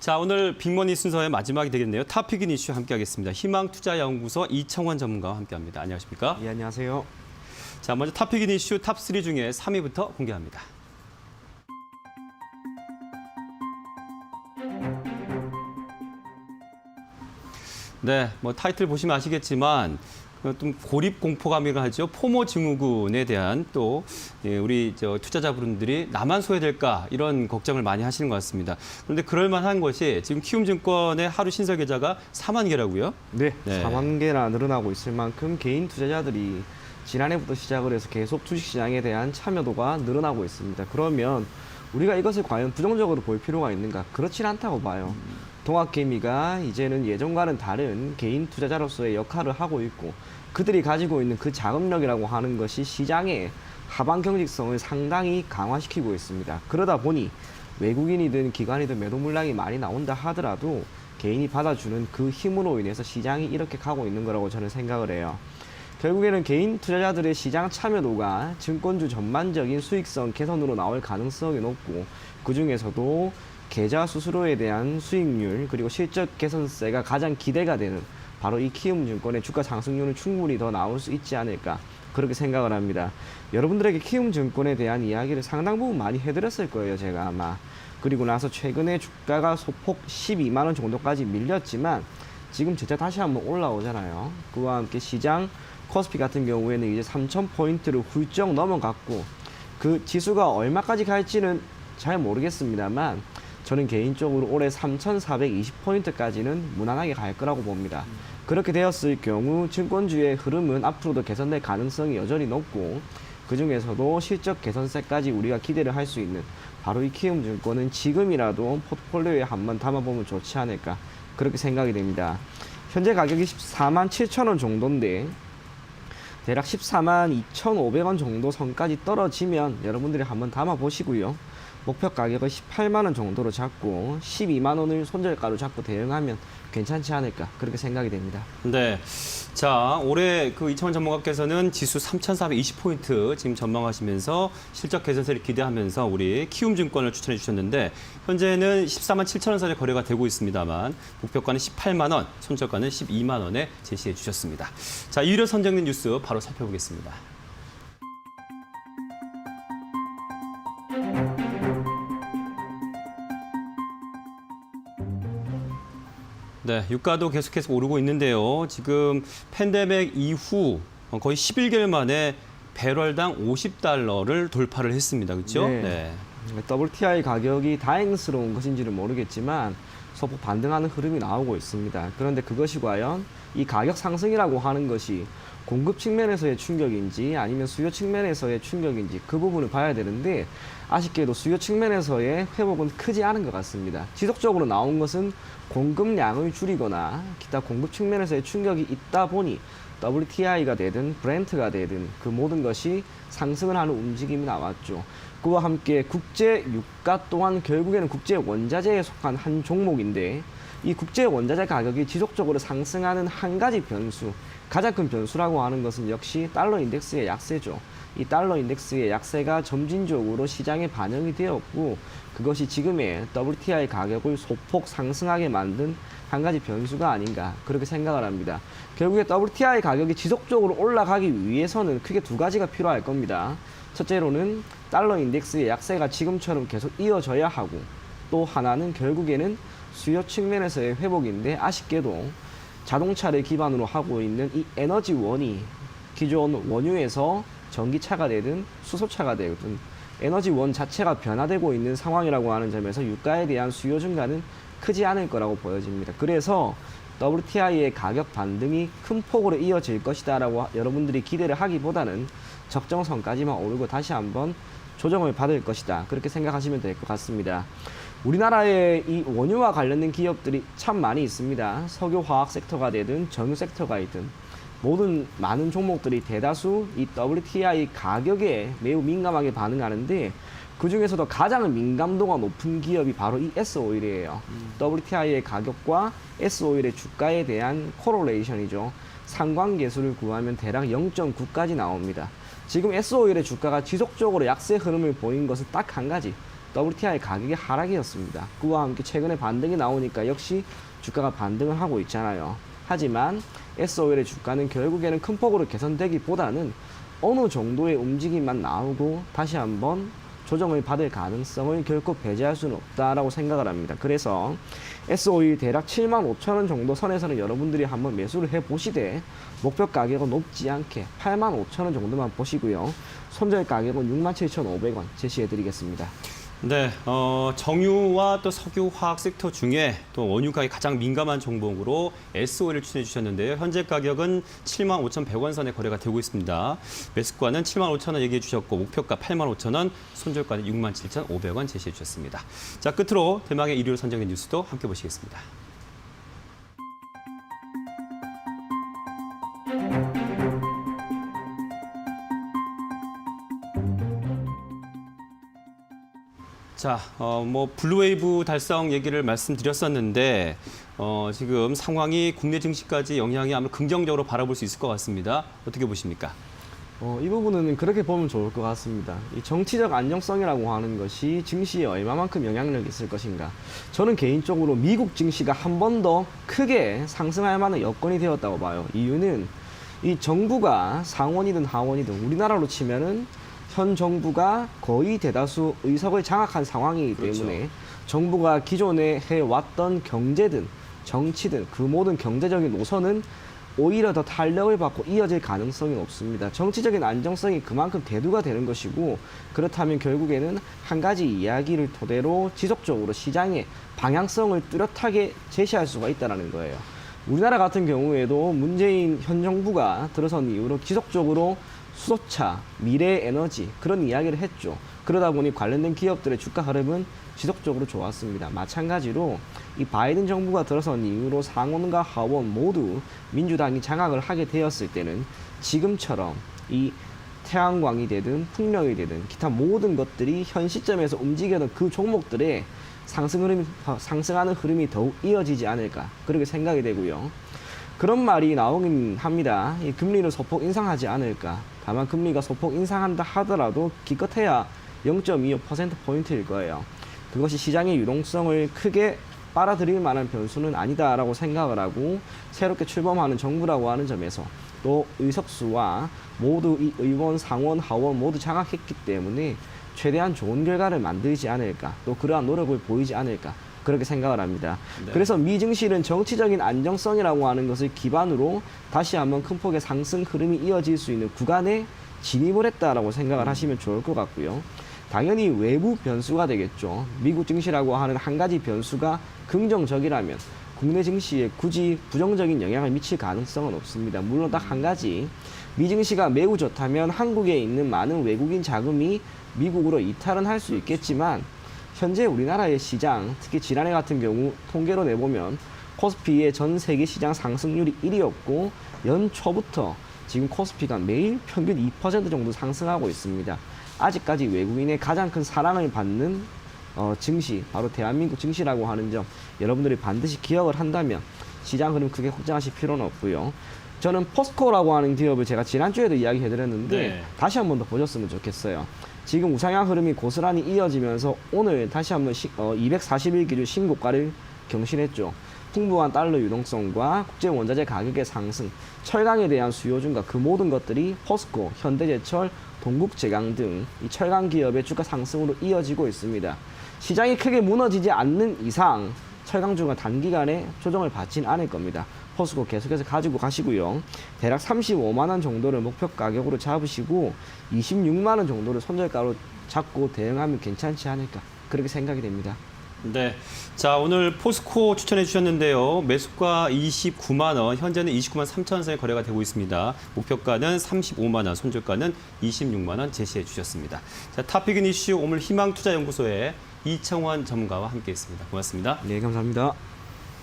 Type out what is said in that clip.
자, 오늘 빅머니 순서의 마지막이 되겠네요. 탑픽인 이슈 함께하겠습니다. 희망투자연구소 이청환 전문가와 함께합니다. 안녕하십니까? 예, 안녕하세요. 자, 먼저 탑픽인 이슈 탑3 중에 3위부터 공개합니다. 네, 뭐 타이틀 보시면 아시겠지만 좀 고립 공포감이라 하죠. 포모 증후군에 대한 또 우리 투자자분들이 나만 소외될까 이런 걱정을 많이 하시는 것 같습니다. 그런데 그럴 만한 것이 지금 키움증권의 하루 신설 계좌가 4만 개라고요? 네, 네. 4만 개나 늘어나고 있을 만큼 개인 투자자들이 지난해부터 시작을 해서 계속 주식시장에 대한 참여도가 늘어나고 있습니다. 그러면 우리가 이것을 과연 부정적으로 볼 필요가 있는가? 그렇진 않다고 봐요. 동학개미가 이제는 예전과는 다른 개인 투자자로서의 역할을 하고 있고 그들이 가지고 있는 그 자금력이라고 하는 것이 시장의 하방 경직성을 상당히 강화시키고 있습니다. 그러다 보니 외국인이든 기관이든 매도 물량이 많이 나온다 하더라도 개인이 받아주는 그 힘으로 인해서 시장이 이렇게 가고 있는 거라고 저는 생각을 해요. 결국에는 개인 투자자들의 시장 참여도가 증권주 전반적인 수익성 개선으로 나올 가능성이 높고 그중에서도 계좌 수수료에 대한 수익률 그리고 실적 개선세가 가장 기대가 되는 바로 이 키움증권의 주가 상승률은 충분히 더 나올 수 있지 않을까 그렇게 생각을 합니다. 여러분들에게 키움증권에 대한 이야기를 상당 부분 많이 해드렸을 거예요, 제가 아마. 그리고 나서 최근에 주가가 소폭 12만 원 정도까지 밀렸지만 지금 재차 다시 한번 올라오잖아요. 그와 함께 시장 코스피 같은 경우에는 이제 3,000포인트를 훌쩍 넘어갔고 그 지수가 얼마까지 갈지는 잘 모르겠습니다만 저는 개인적으로 올해 3,420포인트까지는 무난하게 갈 거라고 봅니다. 그렇게 되었을 경우 증권주의 흐름은 앞으로도 개선될 가능성이 여전히 높고 그중에서도 실적 개선세까지 우리가 기대를 할 수 있는 바로 이 키움증권은 지금이라도 포트폴리오에 한번 담아보면 좋지 않을까 그렇게 생각이 됩니다. 현재 가격이 14만 7천 원 정도인데 대략 14만 2,500원 정도 선까지 떨어지면 여러분들이 한번 담아보시고요. 목표 가격을 18만 원 정도로 잡고 12만 원을 손절가로 잡고 대응하면 괜찮지 않을까 그렇게 생각이 됩니다. 네. 자, 올해 그 이청환 전문가께서는 지수 3,420포인트 지금 전망하시면서 실적 개선세를 기대하면서 우리 키움증권을 추천해 주셨는데 현재는 14만 7천 원 선에 거래가 되고 있습니다만 목표가는 18만 원, 손절가는 12만 원에 제시해 주셨습니다. 자, 2위로 선정된 뉴스 바로 살펴보겠습니다. 네, 유가도 계속해서 오르고 있는데요. 지금 팬데믹 이후 거의 11개월 만에 배럴당 50달러를 돌파를 했습니다. 그렇죠? 네. WTI 가격이 다행스러운 것인지는 모르겠지만 소폭 반등하는 흐름이 나오고 있습니다. 그런데 그것이 과연 이 가격 상승이라고 하는 것이 공급 측면에서의 충격인지 아니면 수요 측면에서의 충격인지 그 부분을 봐야 되는데 아쉽게도 수요 측면에서의 회복은 크지 않은 것 같습니다. 지속적으로 나온 것은 공급량을 줄이거나 기타 공급 측면에서의 충격이 있다 보니 WTI가 되든 브렌트가 되든 그 모든 것이 상승을 하는 움직임이 나왔죠. 그와 함께 국제 유가 또한 결국에는 국제 원자재에 속한 한 종목인데 이 국제 원자재 가격이 지속적으로 상승하는 한 가지 변수, 가장 큰 변수라고 하는 것은 역시 달러 인덱스의 약세죠. 이 달러 인덱스의 약세가 점진적으로 시장에 반영이 되었고 그것이 지금의 WTI 가격을 소폭 상승하게 만든 한 가지 변수가 아닌가 그렇게 생각을 합니다. 결국에 WTI 가격이 지속적으로 올라가기 위해서는 크게 두 가지가 필요할 겁니다. 첫째로는 달러 인덱스의 약세가 지금처럼 계속 이어져야 하고 또 하나는 결국에는 수요 측면에서의 회복인데 아쉽게도 자동차를 기반으로 하고 있는 이 에너지원이 기존 원유에서 전기차가 되든 수소차가 되든 에너지원 자체가 변화되고 있는 상황이라고 하는 점에서 유가에 대한 수요 증가는 크지 않을 거라고 보여집니다. 그래서 WTI의 가격 반등이 큰 폭으로 이어질 것이다 라고 여러분들이 기대를 하기보다는 적정선까지만 오르고 다시 한번 조정을 받을 것이다 그렇게 생각하시면 될 것 같습니다. 우리나라에 이 원유와 관련된 기업들이 참 많이 있습니다. 석유화학 섹터가 되든 정유 섹터가 있든 모든 많은 종목들이 대다수 이 WTI 가격에 매우 민감하게 반응하는데 그 중에서도 가장 민감도가 높은 기업이 바로 이 S오일이에요. WTI의 가격과 S오일의 주가에 대한 코롤레이션이죠. 상관계수를 구하면 대략 0.9까지 나옵니다. 지금 S오일의 주가가 지속적으로 약세 흐름을 보인 것은 딱 한 가지. WTI 가격의 하락이었습니다. 그와 함께 최근에 반등이 나오니까 역시 주가가 반등을 하고 있잖아요. 하지만 S-오일의 주가는 결국에는 큰 폭으로 개선되기보다는 어느 정도의 움직임만 나오고 다시 한번 조정을 받을 가능성을 결코 배제할 수는 없다라고 생각을 합니다. 그래서 S-오일 대략 75,000원 정도 선에서는 여러분들이 한번 매수를 해보시되 목표 가격은 높지 않게 85,000원 정도만 보시고요. 손절 가격은 67,500원 제시해드리겠습니다. 네, 정유와 또 석유 화학 섹터 중에 또 원유 가격이 가장 민감한 종목으로 S-오일을 추천해 주셨는데요. 현재 가격은 75,100원 선에 거래가 되고 있습니다. 매수가는 75,000원 얘기해 주셨고 목표가 85,000원, 손절가는 67,500원 제시해 주셨습니다. 자, 끝으로 대망의 1위로 선정된 뉴스도 함께 보시겠습니다. 자, 블루웨이브 달성 얘기를 말씀드렸었는데 지금 상황이 국내 증시까지 영향이 아마 긍정적으로 바라볼 수 있을 것 같습니다. 어떻게 보십니까? 이 부분은 그렇게 보면 좋을 것 같습니다. 이 정치적 안정성이라고 하는 것이 증시에 얼마만큼 영향력이 있을 것인가. 저는 개인적으로 미국 증시가 한 번 더 크게 상승할 만한 여건이 되었다고 봐요. 이유는 이 정부가 상원이든 하원이든 우리나라로 치면은 현 정부가 거의 대다수 의석을 장악한 상황이기 때문에 그렇죠. 정부가 기존에 해왔던 경제든 정치든 그 모든 경제적인 노선은 오히려 더 탄력을 받고 이어질 가능성이 높습니다. 정치적인 안정성이 그만큼 대두가 되는 것이고 그렇다면 결국에는 한 가지 이야기를 토대로 지속적으로 시장의 방향성을 뚜렷하게 제시할 수가 있다는 거예요. 우리나라 같은 경우에도 문재인 현 정부가 들어선 이후로 지속적으로 수소차, 미래 에너지 그런 이야기를 했죠. 그러다 보니 관련된 기업들의 주가 흐름은 지속적으로 좋았습니다. 마찬가지로 이 바이든 정부가 들어선 이후로 상원과 하원 모두 민주당이 장악을 하게 되었을 때는 지금처럼 이 태양광이 되든 풍력이 되든 기타 모든 것들이 현 시점에서 움직이는 그 종목들의 상승하는 흐름이 더욱 이어지지 않을까 그렇게 생각이 되고요. 그런 말이 나오긴 합니다. 이 금리를 소폭 인상하지 않을까. 다만 금리가 소폭 인상한다 하더라도 기껏해야 0.25%포인트일 거예요. 그것이 시장의 유동성을 크게 빨아들일 만한 변수는 아니다라고 생각을 하고 새롭게 출범하는 정부라고 하는 점에서 또 의석수와 모두 이 의원, 상원, 하원 모두 장악했기 때문에 최대한 좋은 결과를 만들지 않을까 또 그러한 노력을 보이지 않을까 그렇게 생각을 합니다. 네. 그래서 미 증시는 정치적인 안정성이라고 하는 것을 기반으로 다시 한번 큰 폭의 상승 흐름이 이어질 수 있는 구간에 진입을 했다라고 생각을 하시면 좋을 것 같고요. 당연히 외부 변수가 되겠죠. 미국 증시라고 하는 한 가지 변수가 긍정적이라면 국내 증시에 굳이 부정적인 영향을 미칠 가능성은 없습니다. 물론 딱 한 가지, 미 증시가 매우 좋다면 한국에 있는 많은 외국인 자금이 미국으로 이탈은 할 수 있겠지만 현재 우리나라의 시장, 특히 지난해 같은 경우 통계로 내보면 코스피의 전 세계 시장 상승률이 1위였고 연초부터 지금 코스피가 매일 평균 2% 정도 상승하고 있습니다. 아직까지 외국인의 가장 큰 사랑을 받는 증시, 바로 대한민국 증시라고 하는 점 여러분들이 반드시 기억을 한다면 시장 흐름 크게 걱정하실 필요는 없고요. 저는 포스코라고 하는 기업을 제가 지난주에도 이야기해드렸는데 네. 다시 한 번 더 보셨으면 좋겠어요. 지금 우상향 흐름이 고스란히 이어지면서 오늘 다시 한번 240일 기준 신고가를 경신했죠. 풍부한 달러 유동성과 국제 원자재 가격의 상승, 철강에 대한 수요 증가 그 모든 것들이 포스코, 현대제철, 동국제강 등 이 철강 기업의 주가 상승으로 이어지고 있습니다. 시장이 크게 무너지지 않는 이상 철강주가 단기간에 조정을 받지는 않을 겁니다. 포스코 계속해서 가지고 가시고요. 대략 35만 원 정도를 목표 가격으로 잡으시고 26만 원 정도를 손절가로 잡고 대응하면 괜찮지 않을까 그렇게 생각이 됩니다. 네, 자 오늘 포스코 추천해 주셨는데요. 매수가 29만 원, 현재는 29만 3천 선에 거래가 되고 있습니다. 목표가는 35만 원, 손절가는 26만 원 제시해 주셨습니다. 자, 탑픽인 이슈 오늘 희망투자연구소의 이청환 전문가와 함께했습니다. 고맙습니다. 네, 감사합니다.